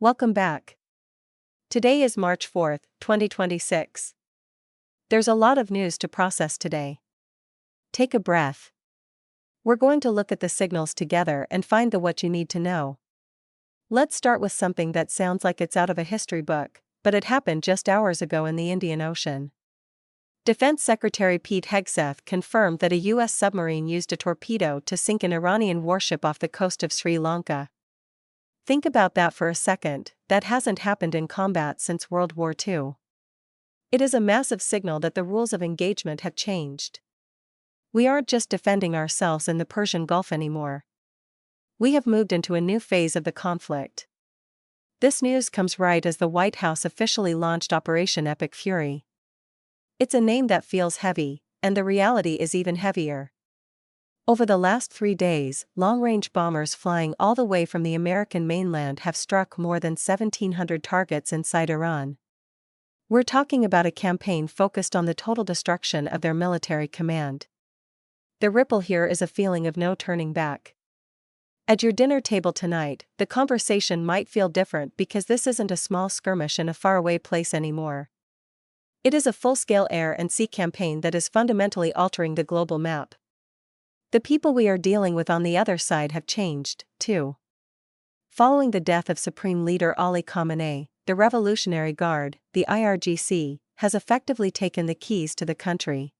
Welcome back. Today is March 4th, 2026. There's a lot of news to process today. Take a breath. We're going to look at the signals together and find the what you need to know. Let's start with something that sounds like it's out of a history book, but it happened just hours ago in the Indian Ocean. Defense Secretary Pete Hegseth confirmed that a U.S. submarine used a torpedo to sink an Iranian warship off the coast of Sri Lanka. Think about that for a second. That hasn't happened in combat since World War II. It is a massive signal that the rules of engagement have changed. We aren't just defending ourselves in the Persian Gulf anymore. We have moved into a new phase of the conflict. This news comes right as the White House officially launched Operation Epic Fury. It's a name that feels heavy, and the reality is even heavier. Over the last 3 days, long-range bombers flying all the way from the American mainland have struck more than 1,700 targets inside Iran. We're talking about a campaign focused on the total destruction of their military command. The ripple here is a feeling of no turning back. At your dinner table tonight, the conversation might feel different because this isn't a small skirmish in a faraway place anymore. It is a full-scale air and sea campaign that is fundamentally altering the global map. The people we are dealing with on the other side have changed, too. Following the death of Supreme Leader Ali Khamenei, the Revolutionary Guard, the IRGC, has effectively taken the keys to the country.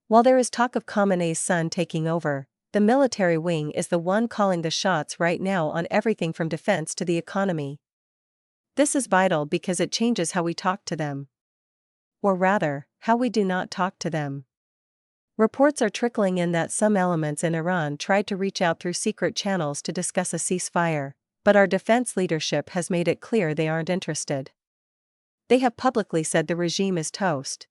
While there is talk of Khamenei's son taking over, the military wing is the one calling the shots right now on everything from defense to the economy. This is vital because it changes how we talk to them. Or rather, how we do not talk to them. Reports are trickling in that some elements in Iran tried to reach out through secret channels to discuss a ceasefire, but our defense leadership has made it clear they aren't interested. They have publicly said the regime is toast.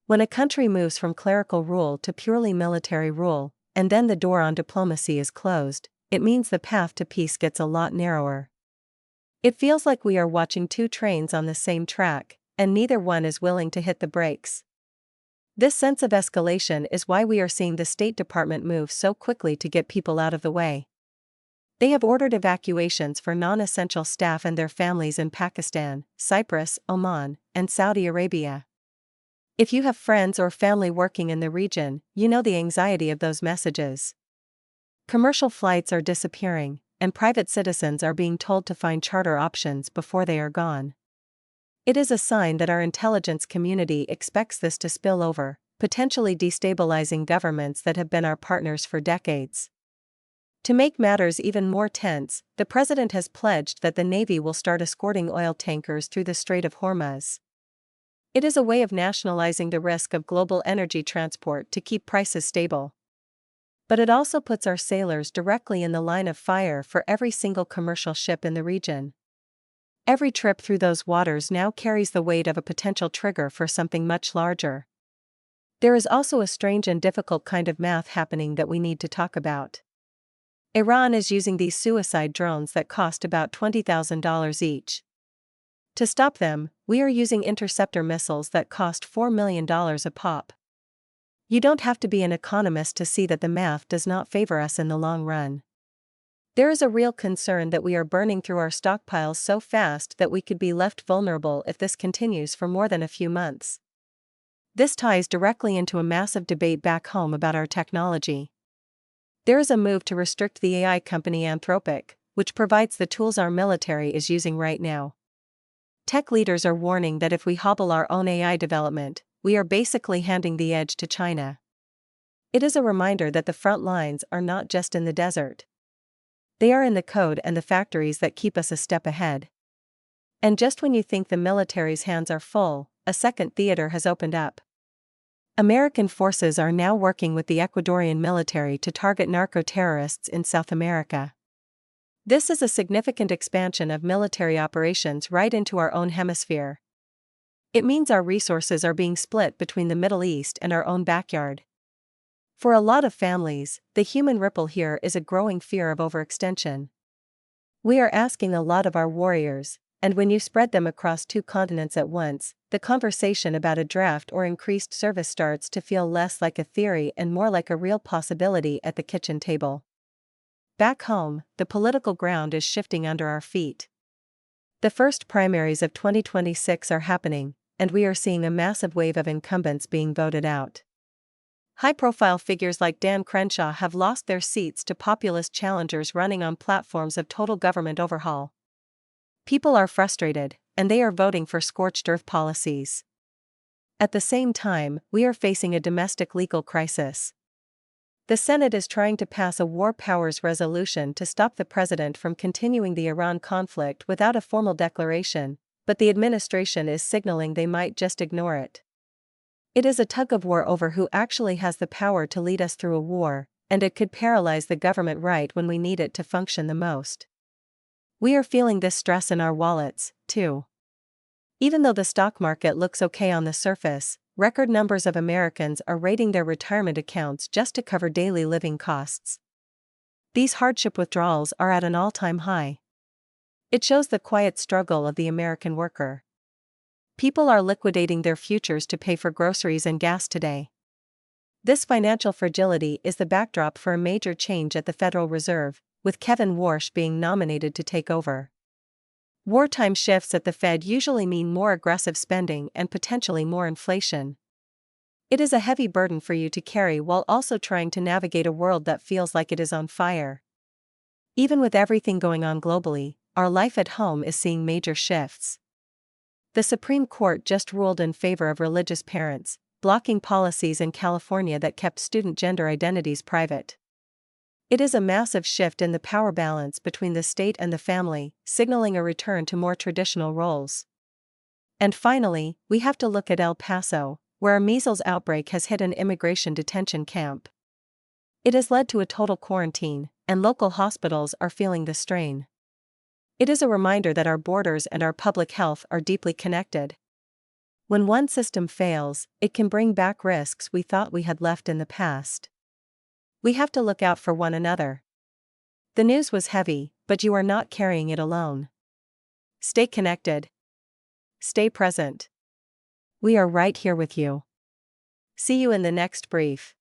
When a country moves from clerical rule to purely military rule, and then the door on diplomacy is closed, it means the path to peace gets a lot narrower. It feels like we are watching two trains on the same track, and neither one is willing to hit the brakes. This sense of escalation is why we are seeing the State Department move so quickly to get people out of the way. They have ordered evacuations for non-essential staff and their families in Pakistan, Cyprus, Oman, and Saudi Arabia. If you have friends or family working in the region, you know the anxiety of those messages. Commercial flights are disappearing, and private citizens are being told to find charter options before they are gone. It is a sign that our intelligence community expects this to spill over, potentially destabilizing governments that have been our partners for decades. To make matters even more tense, the president has pledged that the Navy will start escorting oil tankers through the Strait of Hormuz. It is a way of nationalizing the risk of global energy transport to keep prices stable. But it also puts our sailors directly in the line of fire for every single commercial ship in the region. Every trip through those waters now carries the weight of a potential trigger for something much larger. There is also a strange and difficult kind of math happening that we need to talk about. Iran is using these suicide drones that cost about $20,000 each. To stop them, we are using interceptor missiles that cost $4 million a pop. You don't have to be an economist to see that the math does not favor us in the long run. There is a real concern that we are burning through our stockpiles so fast that we could be left vulnerable if this continues for more than a few months. This ties directly into a massive debate back home about our technology. There is a move to restrict the AI company Anthropic, which provides the tools our military is using right now. Tech leaders are warning that if we hobble our own AI development, we are basically handing the edge to China. It is a reminder that the front lines are not just in the desert. They are in the code and the factories that keep us a step ahead. And just when you think the military's hands are full, a second theater has opened up. American forces are now working with the Ecuadorian military to target narco-terrorists in South America. This is a significant expansion of military operations right into our own hemisphere. It means our resources are being split between the Middle East and our own backyard. For a lot of families, the human ripple here is a growing fear of overextension. We are asking a lot of our warriors, and when you spread them across 2 continents at once, the conversation about a draft or increased service starts to feel less like a theory and more like a real possibility at the kitchen table. Back home, the political ground is shifting under our feet. The first primaries of 2026 are happening, and we are seeing a massive wave of incumbents being voted out. High-profile figures like Dan Crenshaw have lost their seats to populist challengers running on platforms of total government overhaul. People are frustrated, and they are voting for scorched earth policies. At the same time, we are facing a domestic legal crisis. The Senate is trying to pass a war powers resolution to stop the president from continuing the Iran conflict without a formal declaration, but the administration is signaling they might just ignore it. It is a tug-of-war over who actually has the power to lead us through a war, and it could paralyze the government right when we need it to function the most. We are feeling this stress in our wallets, too. Even though the stock market looks okay on the surface, record numbers of Americans are raiding their retirement accounts just to cover daily living costs. These hardship withdrawals are at an all-time high. It shows the quiet struggle of the American worker. People are liquidating their futures to pay for groceries and gas today. This financial fragility is the backdrop for a major change at the Federal Reserve, with Kevin Warsh being nominated to take over. Wartime shifts at the Fed usually mean more aggressive spending and potentially more inflation. It is a heavy burden for you to carry while also trying to navigate a world that feels like it is on fire. Even with everything going on globally, our life at home is seeing major shifts. The Supreme Court just ruled in favor of religious parents, blocking policies in California that kept student gender identities private. It is a massive shift in the power balance between the state and the family, signaling a return to more traditional roles. And finally, we have to look at El Paso, where a measles outbreak has hit an immigration detention camp. It has led to a total quarantine, and local hospitals are feeling the strain. It is a reminder that our borders and our public health are deeply connected. When one system fails, it can bring back risks we thought we had left in the past. We have to look out for one another. The news was heavy, but you are not carrying it alone. Stay connected. Stay present. We are right here with you. See you in the next brief.